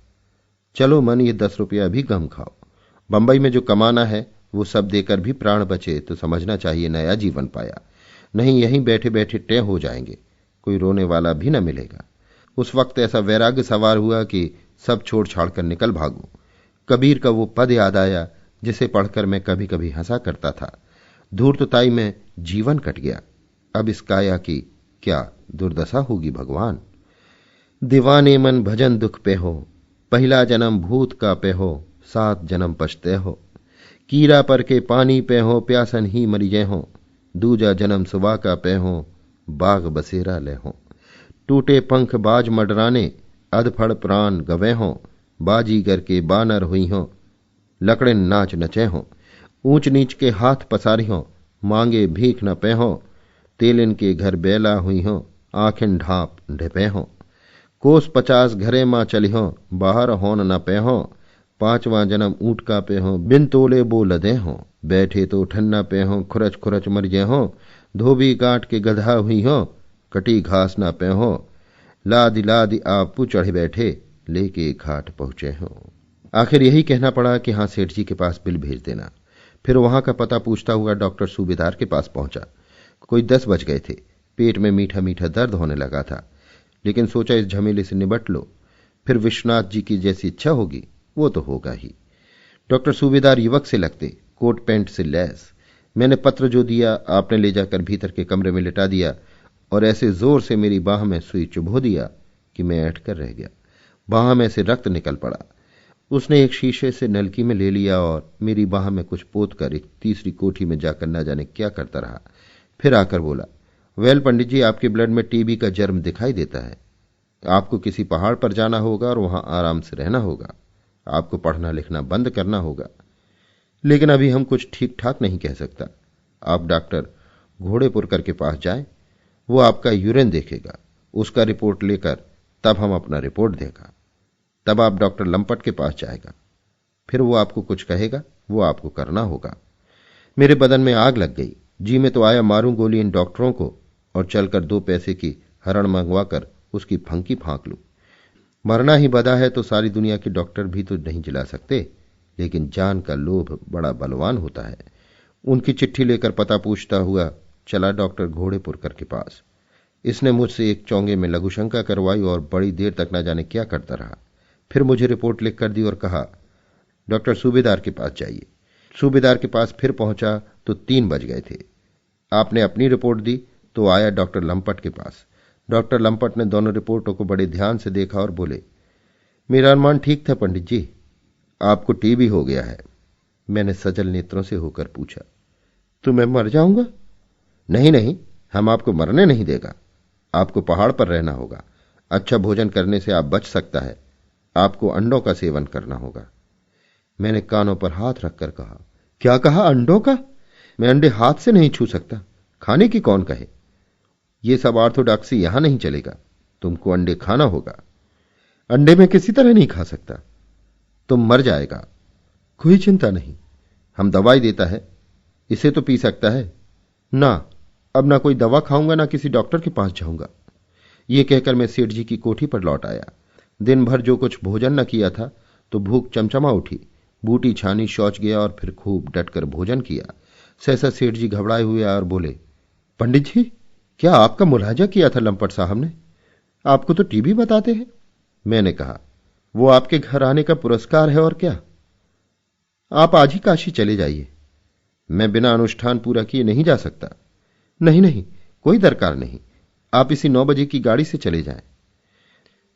S1: चलो मन, ये 10 रुपया भी गम खाओ। बंबई में जो कमाना है वो सब देकर भी प्राण बचे तो समझना चाहिए नया जीवन पाया। नहीं यहीं बैठे बैठे टें हो जाएंगे, कोई रोने वाला भी न मिलेगा। उस वक्त ऐसा वैराग्य सवार हुआ कि सब छोड़ छाड़ कर निकल भागूं। कबीर का वो पद याद आया जिसे पढ़कर मैं कभी कभी हंसा करता था, धूर्तताई में जीवन कट गया, अब इस काया की क्या दुर्दशा होगी भगवान। दीवाने मन भजन दुख पे हो, पहला जन्म भूत का पे हो, 7 जन्म पछते हो। कीरा पर के पानी पे हो, प्यासन ही मरी जय हो। दूजा जन्म सुबह का पे हो, बाग बसेरा ले हो। टूटे पंख बाज मडराने, अधफड़ प्राण गवे हो। बाजीगर के बानर हुई हो, लकड़े नाच नचे हो। ऊंच नीच के हाथ पसारी हो, मांगे भीख न पे हो। तेलिन के घर बेला हुई हो, आंखें ढांप ढेपे हो। कोस 50 घरे मां चली हो, बाहर होन न पे हो। 5वां जन्म ऊंट का पे हो, बिन तोले बो लदे हो। बैठे तो ठन्ना पे हो, खुरच खुरच मर जे हो। धोबी काट के गधा हुई हो, कटी घास न पे हो। लादी लादी आपू चढ़े बैठे, लेके घाट पहुंचे हो। आखिर यही कहना पड़ा कि हाँ सेठ जी के पास बिल भेज देना। फिर वहां का पता पूछता हुआ डॉक्टर सूबेदार के पास पहुंचा। कोई 10 बज गए थे, पेट में मीठा मीठा दर्द होने लगा था, लेकिन सोचा इस झमेले से निबट लो, फिर विश्वनाथ जी की जैसी इच्छा होगी वो तो होगा ही। डॉक्टर सूबेदार युवक से लगते, कोट पैंट से लैस। मैंने पत्र जो दिया आपने ले जाकर भीतर के कमरे में लिटा दिया, और ऐसे जोर से मेरी बाह में सुई चुभो दिया कि मैं ऐंठ कर रह गया। बाह में से रक्त निकल पड़ा। उसने एक शीशे से नलकी में ले लिया और मेरी बाह में कुछ पोत कर एक तीसरी कोठी में जाकर न जाने क्या करता रहा। फिर आकर बोला, वेल पंडित जी, आपके ब्लड में टीबी का जर्म दिखाई देता है। आपको किसी पहाड़ पर जाना होगा और वहां आराम से रहना होगा। आपको पढ़ना लिखना बंद करना होगा। लेकिन अभी हम कुछ ठीक ठाक नहीं कह सकता। आप डॉक्टर घोड़ेपुरकर के पास जाएं, वो आपका यूरिन देखेगा, उसका रिपोर्ट लेकर तब हम अपना रिपोर्ट देगा। तब आप डॉक्टर लंपट के पास जाएगा, फिर वो आपको कुछ कहेगा, वो आपको करना होगा। मेरे बदन में आग लग गई। जी में तो आया मारूं गोली इन डॉक्टरों को और चलकर 2 पैसे की हरण मंगवाकर उसकी फंकी फांक लूं। मरना ही बदा है तो सारी दुनिया के डॉक्टर भी तो नहीं जिला सकते, लेकिन जान का लोभ बड़ा बलवान होता है। उनकी चिट्ठी लेकर पता पूछता हुआ चला डॉक्टर घोड़ेपुरकर के पास। इसने मुझसे एक चौंगे में लघुशंका करवाई और बड़ी देर तक न जाने क्या करता रहा। फिर मुझे रिपोर्ट लिख कर दी और कहा, डॉक्टर सूबेदार के पास जाइए। सूबेदार के पास फिर पहुंचा तो 3 बज गए थे। आपने अपनी रिपोर्ट दी तो आया डॉक्टर लंपट के पास। डॉक्टर लंपट ने दोनों रिपोर्टों को बड़े ध्यान से देखा और बोले, मेरा अनुमान ठीक था पंडित जी, आपको टीबी हो गया है। मैंने सजल नेत्रों से होकर पूछा, तो मैं मर जाऊंगा? नहीं नहीं, हम आपको मरने नहीं देगा। आपको पहाड़ पर रहना होगा। अच्छा भोजन करने से आप बच सकता है। आपको अंडों का सेवन करना होगा। मैंने कानों पर हाथ रखकर कहा, क्या कहा? अंडों का? मैं अंडे हाथ से नहीं छू सकता, खाने की कौन कहे? ये सब ऑर्थोडॉक्सी यहां नहीं चलेगा। तुमको अंडे खाना होगा। अंडे में किसी तरह नहीं खा सकता, तुम मर जाएगा। कोई चिंता नहीं, हम दवाई देता है, इसे तो पी सकता है ना। अब ना कोई दवा खाऊंगा ना किसी डॉक्टर के पास जाऊंगा। ये कहकर मैं सेठ जी की कोठी पर लौट आया। दिन भर जो कुछ भोजन न किया था तो भूख चमचमा उठी। बूटी छानी, शौच गया और फिर खूब डटकर भोजन किया। सहसा सेठ जी घबराए हुए और बोले, पंडित जी, क्या आपका मुलाजा किया था लंपट साहब ने? आपको तो टीबी बताते हैं। मैंने कहा, वो आपके घर आने का पुरस्कार है और क्या। आप आज ही काशी चले जाइए। मैं बिना अनुष्ठान पूरा किए नहीं जा सकता। नहीं नहीं, कोई दरकार नहीं, आप इसी 9 बजे की गाड़ी से चले जाएं।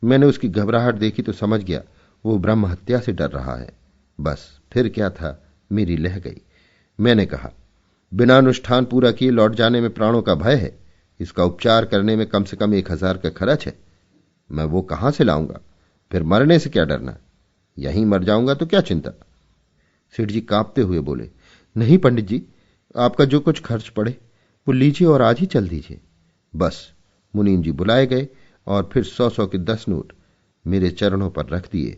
S1: मैंने उसकी घबराहट देखी तो समझ गया वो ब्रह्म हत्या से डर रहा है। बस फिर क्या था, मेरी लह गई। मैंने कहा, बिना अनुष्ठान पूरा किए लौट जाने में प्राणों का भय है। इसका उपचार करने में कम से कम 1000 का खर्च है। मैं वो कहां से लाऊंगा? फिर मरने से क्या डरना, यहीं मर जाऊंगा तो क्या चिंता। सेठ जी कांपते हुए बोले, नहीं पंडित जी, आपका जो कुछ खर्च पड़े वो लीजिए और आज ही चल दीजिए। बस मुनीम जी बुलाए गए और फिर 100 के 10 नोट मेरे चरणों पर रख दिए।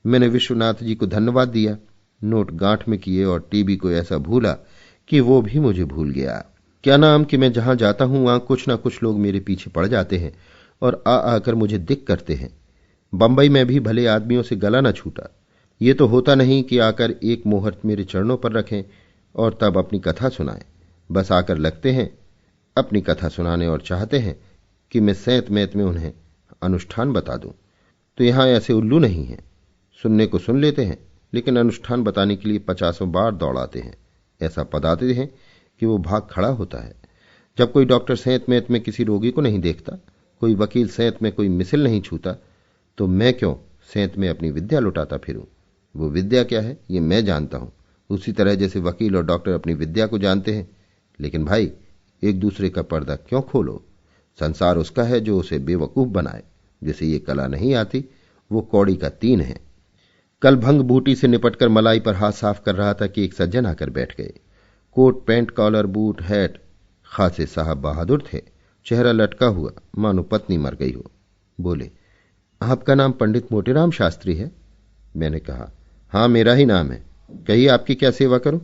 S1: मैंने विश्वनाथ जी को धन्यवाद दिया, नोट गांठ में किए और टीबी को ऐसा भूला कि वो भी मुझे भूल गया। क्या नाम कि मैं जहां जाता हूं वहां कुछ ना कुछ लोग मेरे पीछे पड़ जाते हैं और आकर मुझे दिक करते हैं। बंबई में भी भले आदमियों से गला न छूटा। ये तो होता नहीं कि आकर एक मुहूर्त मेरे चरणों पर रखें और तब अपनी कथा सुनाएं। बस आकर लगते हैं अपनी कथा सुनाने और चाहते हैं कि मैं सैंत मैत में उन्हें अनुष्ठान बता दूं। तो यहां ऐसे उल्लू नहीं हैं, सुनने को सुन लेते हैं लेकिन अनुष्ठान बताने के लिए 50 बार दौड़ाते हैं। ऐसा पदाते हैं कि वो भाग खड़ा होता है। जब कोई डॉक्टर सैंत मैत में किसी रोगी को नहीं देखता, कोई वकील सैंत में कोई मिसिल नहीं छूता, तो मैं क्यों सैंत में अपनी विद्या लुटाता फिरूं? वो विद्या क्या है ये मैं जानता हूं, उसी तरह जैसे वकील और डॉक्टर अपनी विद्या को जानते हैं। लेकिन भाई, एक दूसरे का पर्दा क्यों खोलो? संसार उसका है जो उसे बेवकूफ बनाए। जिसे ये कला नहीं आती वो कौड़ी का 3 है। कल भंग बूटी से निपटकर मलाई पर हाथ साफ कर रहा था कि एक सज्जन आकर बैठ गए। Coat pant collar boot hat, खासे साहब बहादुर थे, चेहरा लटका हुआ मानो पत्नी मर गई हो। बोले, आपका नाम पंडित मोटेराम शास्त्री है? मैंने कहा, हां मेरा ही नाम है, कहिए आपकी क्या सेवा करूं?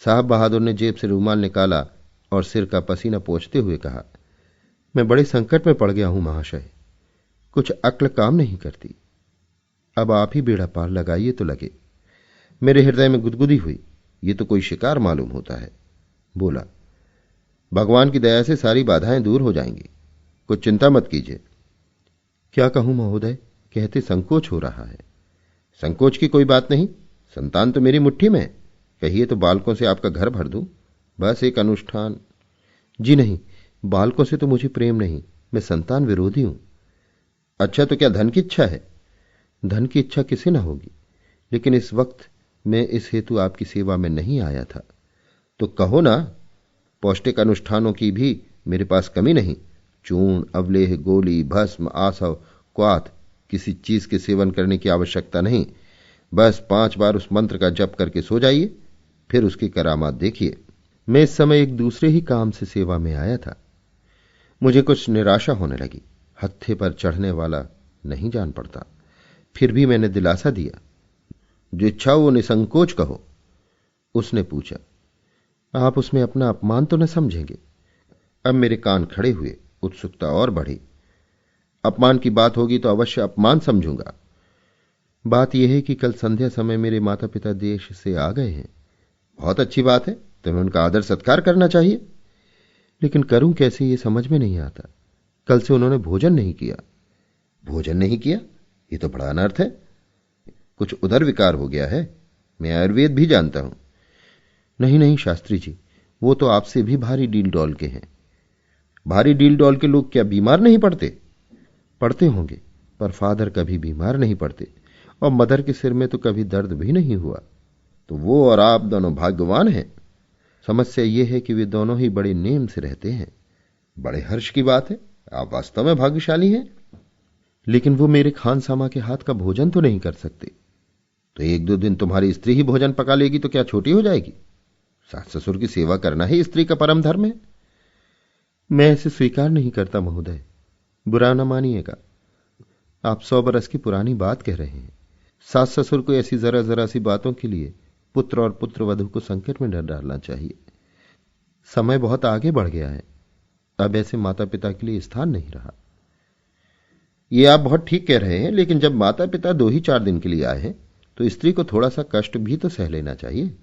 S1: साहब बहादुर ने जेब से रूमाल निकाला और सिर का पसीना पोंछते हुए कहा, मैं बड़े संकट में पड़ गया हूं महाशय, कुछ अक्ल काम नहीं करती। अब आप ही बेड़ा पार लगाइए तो लगे। मेरे हृदय में गुदगुदी हुई, ये तो कोई शिकार मालूम होता है। बोला, भगवान की दया से सारी बाधाएं दूर हो जाएंगी, कुछ चिंता मत कीजिए। क्या कहूं महोदय, कहते संकोच हो रहा है। संकोच की कोई बात नहीं, संतान तो मेरी मुट्ठी में है। कहिए तो बालकों से आपका घर भर दूं। बस एक अनुष्ठान। जी नहीं, बालकों से तो मुझे प्रेम नहीं, मैं संतान विरोधी हूं। अच्छा, तो क्या धन की इच्छा है? धन की इच्छा किसे न होगी, लेकिन इस वक्त मैं इस हेतु आपकी सेवा में नहीं आया था। तो कहो ना, पौष्टिक अनुष्ठानों की भी मेरे पास कमी नहीं। चूर्ण, अवलेह, गोली, भस्म, आसव, क्वाथ, किसी चीज के सेवन करने की आवश्यकता नहीं। बस 5 बार उस मंत्र का जप करके सो जाइए, फिर उसकी करामात देखिए। मैं इस समय एक दूसरे ही काम से सेवा में आया था। मुझे कुछ निराशा होने लगी। हत्थे पर चढ़ने वाला नहीं जान पड़ता। फिर भी मैंने दिलासा दिया, जो इच्छा हो वो निसंकोच कहो। उसने पूछा, आप उसमें अपना अपमान तो न समझेंगे? अब मेरे कान खड़े हुए, उत्सुकता और बढ़ी। अपमान की बात होगी तो अवश्य अपमान समझूंगा। बात यह है कि कल संध्या समय मेरे माता पिता देश से आ गए हैं। बहुत अच्छी बात है, तुम्हें उनका आदर सत्कार करना चाहिए। लेकिन करूं कैसे ये समझ में नहीं आता। कल से उन्होंने भोजन नहीं किया। भोजन नहीं किया? ये तो बड़ा अनर्थ है। कुछ उदर विकार हो गया है। मैं आयुर्वेद भी जानता हूं। नहीं नहीं शास्त्री जी, वो तो आपसे भी भारी डील डॉल के हैं। भारी डील डॉल के लोग क्या बीमार नहीं पड़ते? पड़ते होंगे, पर फादर कभी बीमार नहीं पड़ते और मदर के सिर में तो कभी दर्द भी नहीं हुआ। तो वो और आप दोनों भाग्यवान हैं। समस्या ये है कि वे दोनों ही बड़े नेम से रहते हैं। बड़े हर्ष की बात है, आप वास्तव में भाग्यशाली हैं। लेकिन वो मेरे खानसामा के हाथ का भोजन तो नहीं कर सकते। तो 1-2 दिन तुम्हारी स्त्री ही भोजन पका लेगी तो क्या छोटी हो जाएगी? सास ससुर की सेवा करना ही स्त्री का परम धर्म है। मैं इसे स्वीकार नहीं करता महोदय। बुरा न मानिएगा, आप 100 बरस की पुरानी बात कह रहे हैं। सास ससुर को ऐसी जरा जरा सी बातों के लिए पुत्र और पुत्रवधू को संकट में न डालना चाहिए। समय बहुत आगे बढ़ गया है, अब ऐसे माता पिता के लिए स्थान नहीं रहा। ये आप बहुत ठीक कह रहे हैं, लेकिन जब माता पिता 2 ही 4 दिन के लिए आए हैं तो स्त्री को थोड़ा सा कष्ट भी तो सह लेना चाहिए।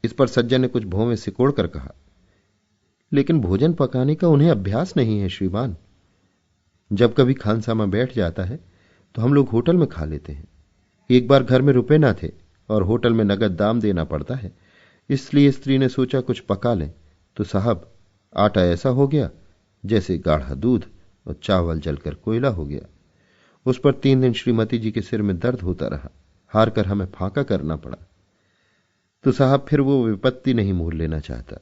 S1: इस पर सज्जन ने कुछ भौं में सिकोड़ कर कहा, लेकिन भोजन पकाने का उन्हें अभ्यास नहीं है श्रीमान। जब कभी खानसामा बैठ जाता है तो हम लोग होटल में खा लेते हैं। एक बार घर में रुपए ना थे और होटल में नगद दाम देना पड़ता है, इसलिए स्त्री ने सोचा कुछ पका लें, तो साहब आटा ऐसा हो गया जैसे गाढ़ा दूध और चावल जलकर कोयला हो गया। उस पर 3 दिन श्रीमती जी के सिर में दर्द होता रहा, हार कर हमें फांका करना पड़ा। तो साहब फिर वो विपत्ति नहीं मोल लेना चाहता।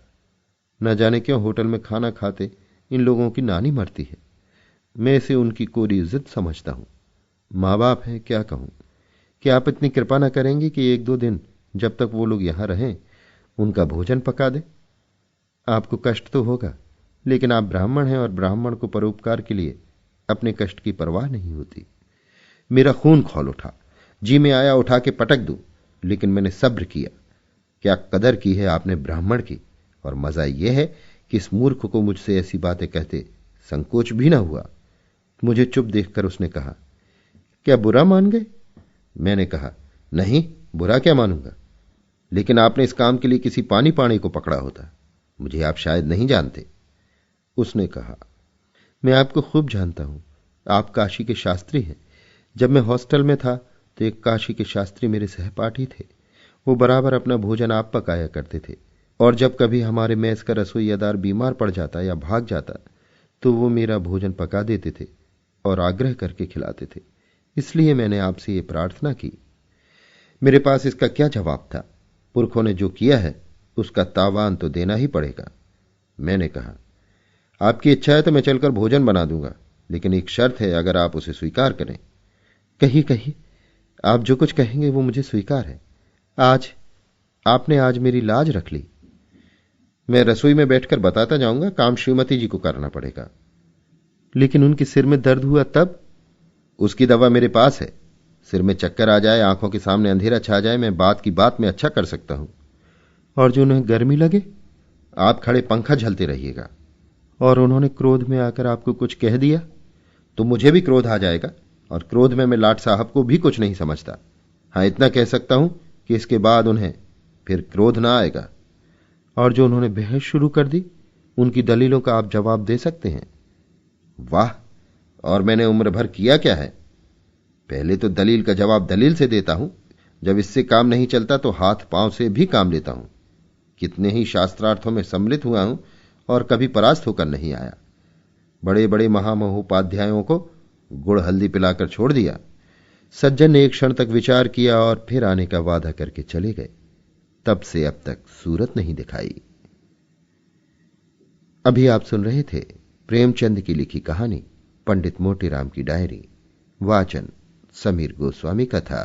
S1: न जाने क्यों होटल में खाना खाते इन लोगों की नानी मरती है। मैं इसे उनकी कोरी इज्जत समझता हूं। माँ बाप हैं, क्या कहूं। क्या आप इतनी कृपा न करेंगे कि 1-2 दिन जब तक वो लोग यहां रहें उनका भोजन पका दें? आपको कष्ट तो होगा, लेकिन आप ब्राह्मण हैं और ब्राह्मण को परोपकार के लिए अपने कष्ट की परवाह नहीं होती। मेरा खून खौल उठा, जी में आया उठा के पटक दूं, लेकिन मैंने सब्र किया। क्या कदर की है आपने ब्राह्मण की, और मजा यह है कि इस मूर्ख को मुझसे ऐसी बातें कहते संकोच भी ना हुआ। मुझे चुप देखकर उसने कहा, क्या बुरा मान गए? मैंने कहा, नहीं, बुरा क्या मानूंगा, लेकिन आपने इस काम के लिए किसी पानी पानी को पकड़ा होता। मुझे आप शायद नहीं जानते। उसने कहा, मैं आपको खूब जानता हूं, आप काशी के शास्त्री हैं। जब मैं हॉस्टल में था तो एक काशी के शास्त्री मेरे सहपाठी थे। वो बराबर अपना भोजन आप पकाया करते थे, और जब कभी हमारे मेस का रसोईयादार बीमार पड़ जाता या भाग जाता तो वो मेरा भोजन पका देते थे और आग्रह करके खिलाते थे। इसलिए मैंने आपसे ये प्रार्थना की। मेरे पास इसका क्या जवाब था? पुरखों ने जो किया है उसका तावान तो देना ही पड़ेगा। मैंने कहा, आपकी इच्छा है तो मैं चलकर भोजन बना दूंगा, लेकिन एक शर्त है, अगर आप उसे स्वीकार करें। कहिए कहिए, आप जो कुछ कहेंगे वो मुझे स्वीकार है। आज मेरी लाज रख ली। मैं रसोई में बैठकर बताता जाऊंगा, काम श्रीमती जी को करना पड़ेगा। लेकिन उनके सिर में दर्द हुआ तब? उसकी दवा मेरे पास है। सिर में चक्कर आ जाए, आंखों के सामने अंधेरा छा जाए, मैं बात की बात में अच्छा कर सकता हूं। और जो उन्हें गर्मी लगे, आप खड़े पंखा झलते रहिएगा। और उन्होंने क्रोध में आकर आपको कुछ कह दिया तो मुझे भी क्रोध आ जाएगा, और क्रोध में मैं लाट साहब को भी कुछ नहीं समझता। हां, इतना कह सकता हूं कि इसके बाद उन्हें फिर क्रोध ना आएगा। और जो उन्होंने बहस शुरू कर दी, उनकी दलीलों का आप जवाब दे सकते हैं। वाह, और मैंने उम्र भर किया क्या है? पहले तो दलील का जवाब दलील से देता हूं, जब इससे काम नहीं चलता तो हाथ पांव से भी काम लेता हूं। कितने ही शास्त्रार्थों में सम्मिलित हुआ हूं और कभी परास्त होकर नहीं आया। बड़े बड़े महामहोपाध्यायों को गुड़ हल्दी पिलाकर छोड़ दिया। सज्जन ने एक क्षण तक विचार किया और फिर आने का वादा करके चले गए। तब से अब तक सूरत नहीं दिखाई। अभी आप सुन रहे थे प्रेमचंद की लिखी कहानी पंडित मोटेराम की डायरी। वाचन समीर गोस्वामी का था।